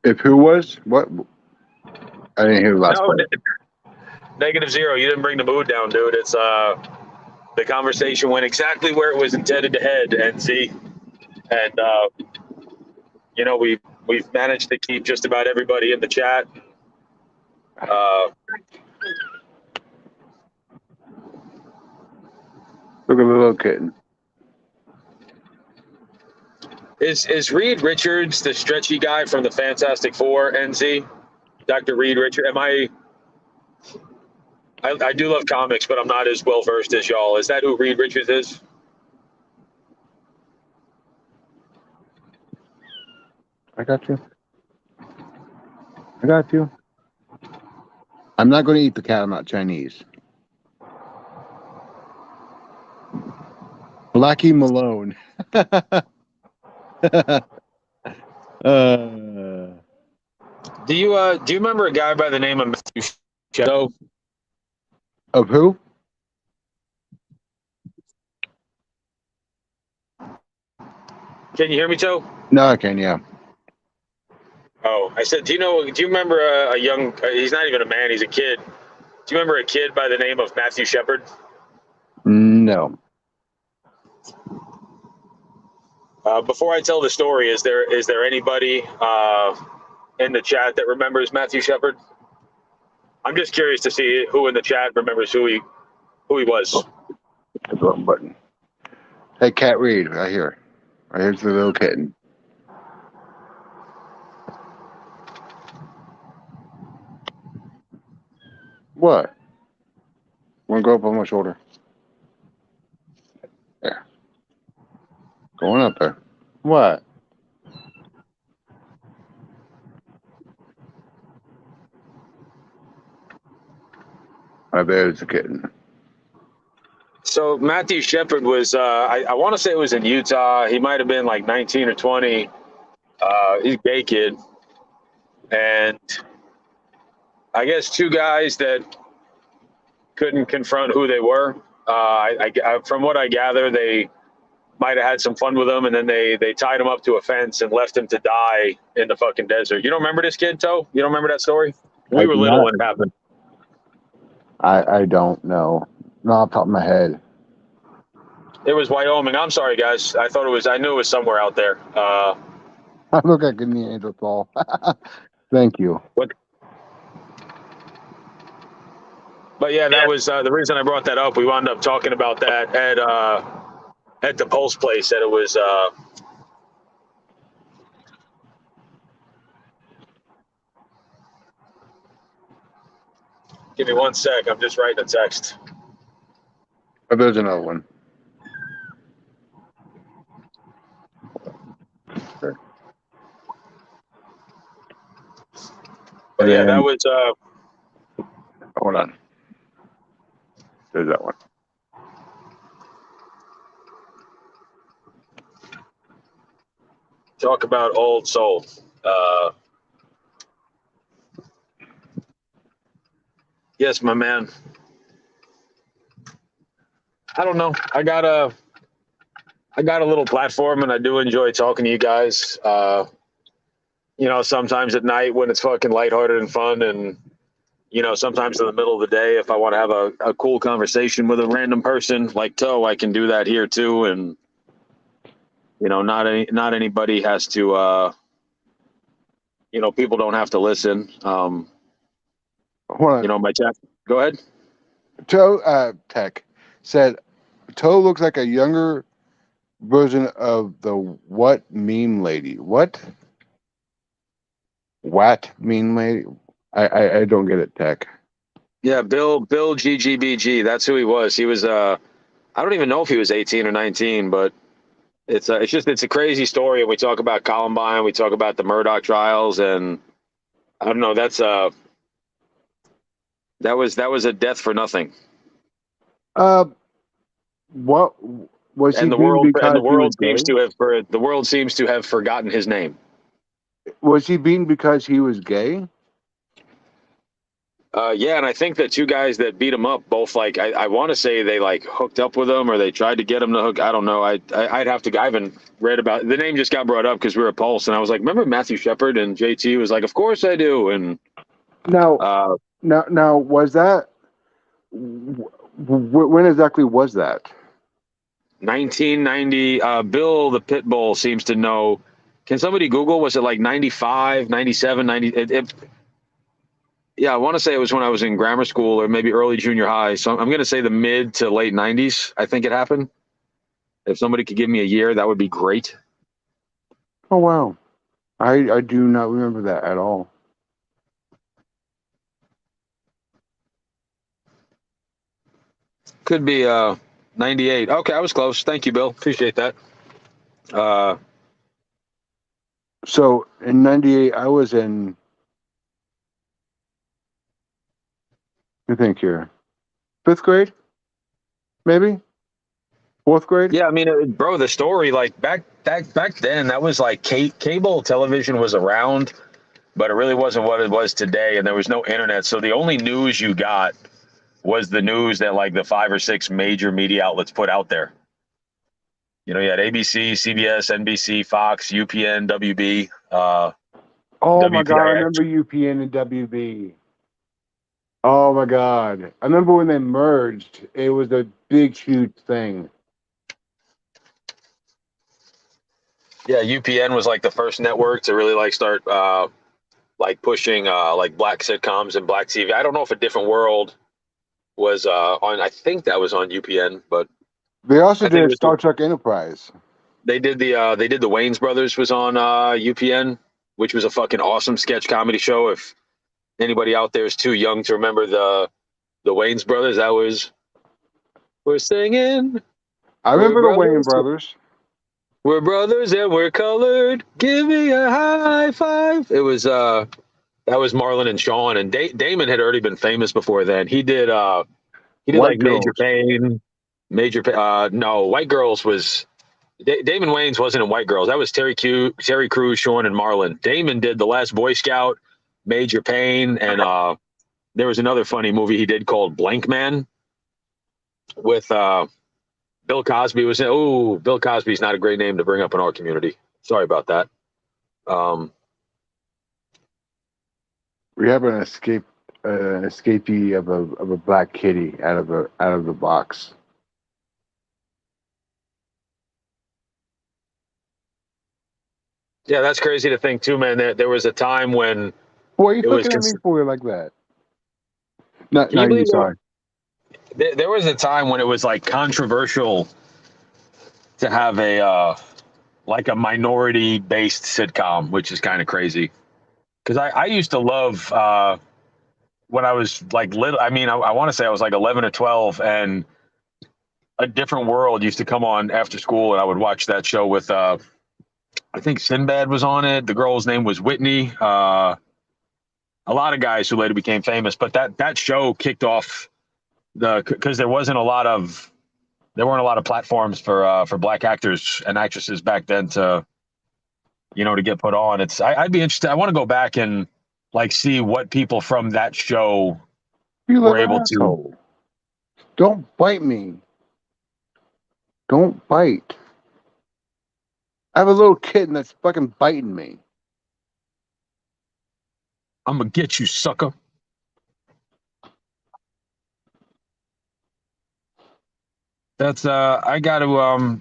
If who was? What? I didn't hear the last part. -0. You didn't bring the mood down, dude. It's the conversation went exactly where it was intended to head, NC. And you know, we've managed to keep just about everybody in the chat. Look at the little kitten. Is Reed Richards the stretchy guy from the Fantastic Four, NZ? Dr. Reed Richards? I do love comics, but I'm not as well versed as y'all. Is that who Reed Richards is? I got you. I got you. I'm not going to eat the cat. I'm not Chinese. Blackie Malone. Do you remember a guy by the name of Matthew Shadow? Of who? Can you hear me, Joe? No, I can. Yeah. Oh, I said, do you remember a young? He's not even a man; he's a kid. Do you remember a kid by the name of Matthew Shepard? No. Before I tell the story, is there anybody in the chat that remembers Matthew Shepard? I'm just curious to see who in the chat remembers who he was. The wrong button. Hey, Cat Reed, right here. Right here's the little kitten. What? Want to go up on my shoulder? There. Going up there. What? Right there's the kitten. So Matthew Shepard was, I want to say it was in Utah. He might have been like 19 or 20. He's a gay kid. And I guess two guys that couldn't confront who they were. From what I gather, they might have had some fun with him, and then they tied him up to a fence and left him to die in the fucking desert. You don't remember this kid, Toe? You don't remember that story? We were little when it happened. I don't know. Not off the top of my head. It was Wyoming. I'm sorry, guys. I knew it was somewhere out there. I look like an angel fall. Thank you. But yeah, that was the reason I brought that up. We wound up talking about that at the Pulse place. That it was. Give me 1 sec. I'm just writing a text. Oh, there's another one. Sure. But yeah, that was. Hold on. There's that one. Talk about old soul. Yes, my man. I don't know. I got a little platform, and I do enjoy talking to you guys. You know, sometimes at night when it's fucking lighthearted and fun, and you know, sometimes in the middle of the day, if I want to have a cool conversation with a random person like Toe, I can do that here too. And you know, not anybody has to. You know, people don't have to listen. Hold on. You know, my chat. Go ahead. Toe Tech said, Toe looks like a younger version of the what meme lady. What meme lady? I don't get it, Tech. Yeah, Bill GGBG. That's who he was. He was. I don't even know if he was 18 or 19, but it's a crazy story. And we talk about Columbine. We talk about the Murdoch trials, and I don't know. That was a death for nothing. What was he And the being the world seems to have forgotten his name. Was he being because he was gay? Yeah, and I think the two guys that beat him up both like I want to say they like hooked up with him or they tried to get him to hook. I don't know. I'd have to. I haven't read about the name. Just got brought up because we were at Pulse, and I was like, remember Matthew Shepard? And JT was like, of course I do. And Now, uh, now, was that when exactly was that? 1990. Bill the Pitbull seems to know. Can somebody Google? Was it like 95, 97, 90? Yeah, I want to say it was when I was in grammar school or maybe early junior high. So I'm going to say the mid to late 90s. I think it happened. If somebody could give me a year, that would be great. Oh wow, I do not remember that at all. Could be 98. Okay, I was close. Thank you, Bill. Appreciate that. Uh, So in '98, I was in. I think here, fifth grade, maybe fourth grade. yeah, I mean, bro, the story like back then, that was like cable television was around, but it really wasn't what it was today, and there was no internet. So the only news you got was the news that like the 5 or 6 major media outlets put out there. You know, you had ABC, CBS, NBC, Fox, UPN, WB, Oh my god, I WPIX. remember UPN and WB. Oh my god, I remember when they merged. It was a big, huge thing. Yeah, UPN was like the first network to really like start like pushing like black sitcoms and black TV. I don't know if A Different World was on. I think that was on UPN, but They also I think it did was Star Trek Enterprise. they did the Wayne's Brothers was on UPN, which was a fucking awesome sketch comedy show. If anybody out there is too young to remember the Wayne's Brothers, that was we're singing, I we're remember the Wayne brothers, brothers. we're brothers and we're colored. Give me a high five. It was that was Marlon and Sean, and Damon had already been famous before then. He did White like Major girls. Pain, no, White Girls was Damon Wayans wasn't in White Girls. That was Terry Crews, Sean, and Marlon. Damon did The Last Boy Scout, Major Pain, and there was another funny movie he did called Blank Man with Bill Cosby was in. Oh, Bill Cosby's not a great name to bring up in our community. Sorry about that. Um, We have an escapee of a black kitty out of the box. yeah, that's crazy to think too, man. There was a time when What are you it was. looking at me for like that? Not Can you not you, believe sorry. there was a time when it was like controversial to have a like a minority based sitcom, which is kind of crazy. Because I used to love when I was like little. I mean, I want to say I was like 11 or 12, and A Different World used to come on after school, and I would watch that show with I think Sinbad was on it. The girl's name was Whitney. A lot of guys who later became famous, but that show kicked off because there weren't a lot of platforms for black actors and actresses back then to to get put on. I'd be interested. I want to go back and like see what people from that show You were little able to. asshole. Don't bite me. Don't bite. I have a little kitten that's fucking biting me. I'm gonna get you, sucker. That's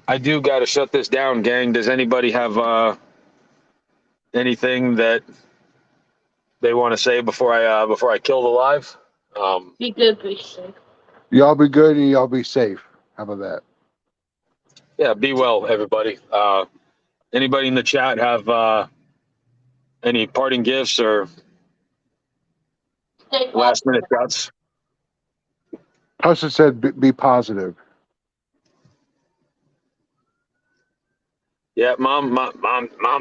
I do gotta shut this down, gang. Does anybody have anything that they want to say before I kill the live? Be good, be safe. Y'all be good and y'all be safe. How about that? Yeah, be well, everybody. Anybody in the chat have any parting gifts or Stay last positive. minute thoughts? Hustle said be positive. Yeah, mom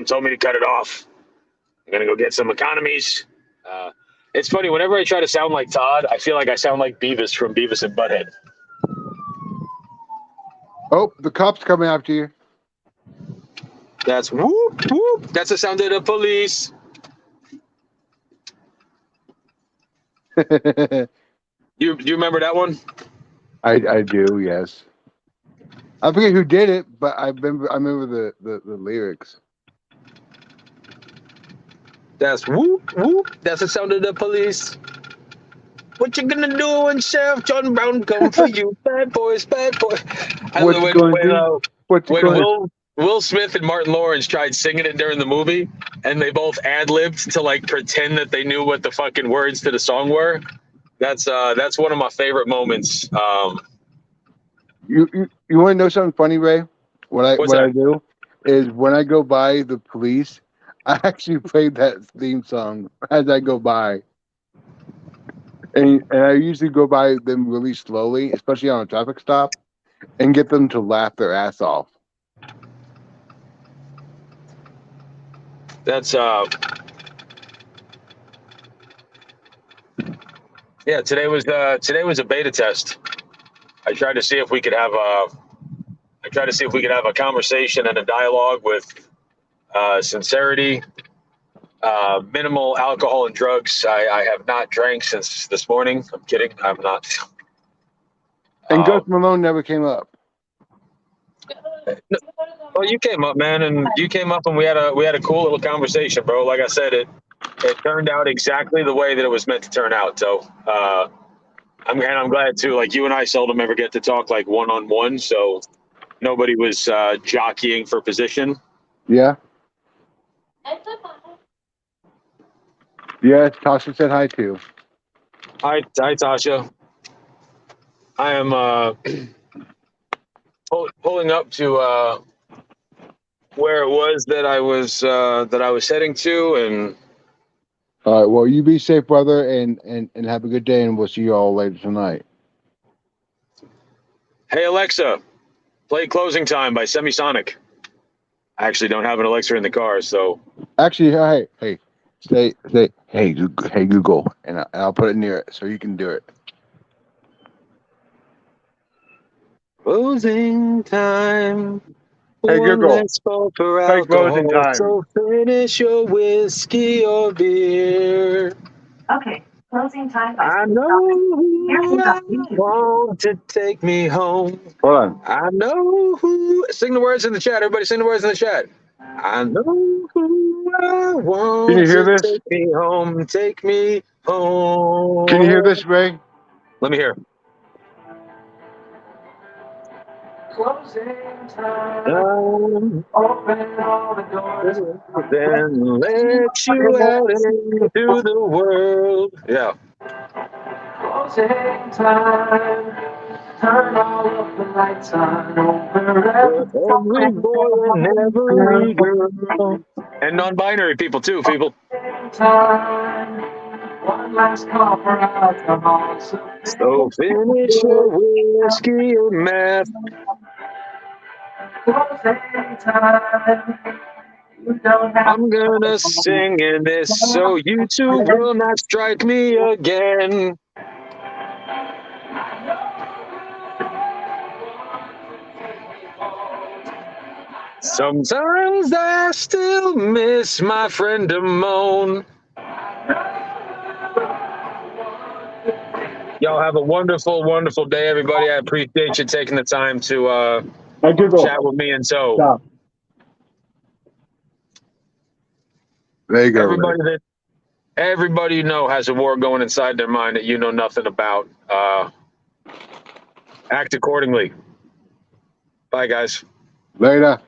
told me to cut it off. I'm gonna go get some economies. Uh, it's funny. Whenever I try to sound like Todd, I feel like I sound like Beavis from Beavis and Butthead. Oh, the cops coming after you. That's whoop whoop. That's the sound of the police. You remember that one? I do, yes. I forget who did it, but I remember the lyrics. That's whoop whoop. That's the sound of the police. What you gonna do when Sheriff John Brown come for you? Bad boys, bad boys. What you gonna do? What you When gonna? Will Smith and Martin Lawrence tried singing it during the movie, and they both ad-libbed to like pretend that they knew what the fucking words to the song were. That's one of my favorite moments. You want to know something funny, Ray? What's What I that? do is when I go by the police, I actually play that theme song as I go by, and I usually go by them really slowly, especially on a traffic stop, and get them to laugh their ass off. That's yeah. Today was a beta test. I tried to see if we could have a conversation and a dialogue with sincerity, minimal alcohol and drugs. I have not drank since this morning. I'm kidding. I'm not. And Ghost Malone never came up. Well, you came up, man, and we had a cool little conversation, bro. Like I said, it turned out exactly the way that it was meant to turn out. So I'm glad too. Like you and I seldom ever get to talk like one on one, so nobody was jockeying for position. Yeah. Yes, Tasha said hi too. Hi, Tasha. I am pulling up to where it was that I was heading to, and All right. Well, you be safe, brother, and have a good day, and we'll see you all later tonight. hey Alexa, play Closing Time by Semisonic. I actually don't have an Alexa in the car, so Actually, hey, say, hey, Google, and I'll put it near it so you can do it. closing time. Hey, One Google, last call for play Closing alcohol, Time. so finish your whiskey or beer. Okay, closing time by I Steve know Here's who what's I on YouTube. want to take me home. Hold on. I know who. Sing the words in the chat. Everybody, sing the words in the chat. I know who I want Can you hear to this? take me home. Take me home. Can you hear this, Ray? Let me hear. Closing time. Open all the doors. Then let you out into the world. Yeah. Closing time. Turn all of the lights on over Every boy and every girl. And non-binary people too, people. time. One last call for alcohol. So finish your whiskey or meth. Closing time. You don't have I'm gonna sing in this so you two will not strike me again. Sometimes I still miss my friend Damone. Y'all have a wonderful, wonderful day, everybody. I appreciate you taking the time to Hey, Google, chat with me. And so, stop. There you go, Ray. Everybody you know has a war going inside their mind that you know nothing about. Act accordingly. Bye, guys. Later.